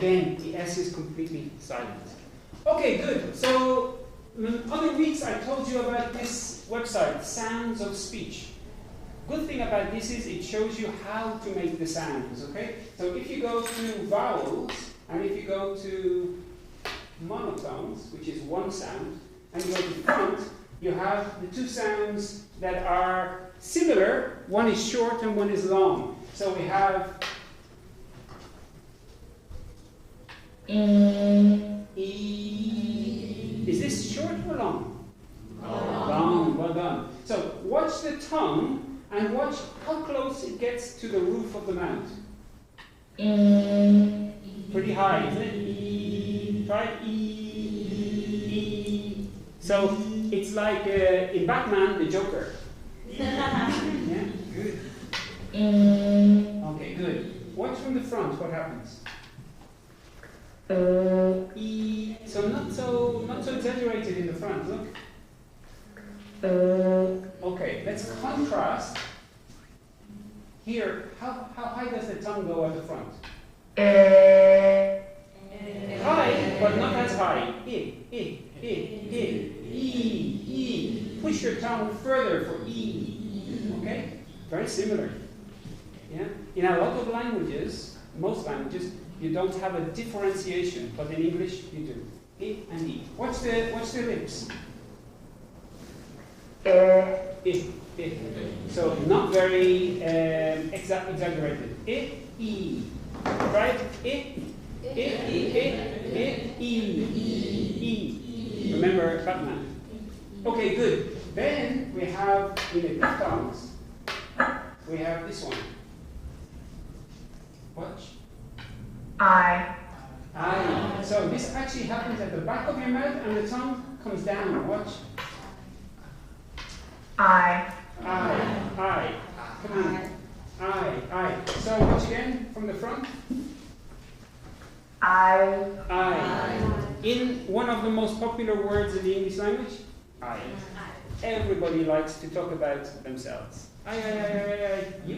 then the S is completely silent. Okay, good. So, other weeks I told you about this website, Sounds of Speech. Good thing about this is it shows you how to make the sounds, okay? So if you go to vowels, and if you go to monotones, which is one sound, and you go to front, you have the two sounds that are similar. One is short and one is long. So we have E. Is this short or long? Long, well done. So watch the tongue and watch how close it gets to the roof of the mouth. Pretty high, isn't it? E. Try E. E. So it's like in Batman, the Joker. Yeah, good. Okay, good. Watch from the front, what happens? E. So not so exaggerated in the front, look. Okay, let's contrast. Here, how high does the tongue go at the front? High, but not as high. E. Push your tongue further for E. Okay? Very similar. Yeah? In a lot of languages, most languages, you don't have a differentiation, but in English you do. E and E. Watch the lips. E. So not very exaggerated. E. Right? E. Remember Batman. Okay, good. Then we have in the diphthongs, we have this one. Watch. I. So this actually happens at the back of your mouth and the tongue comes down. Watch. I. Come on. I. So watch again from the front. I. In one of the most popular words in the English language, I. Everybody likes to talk about themselves. I. You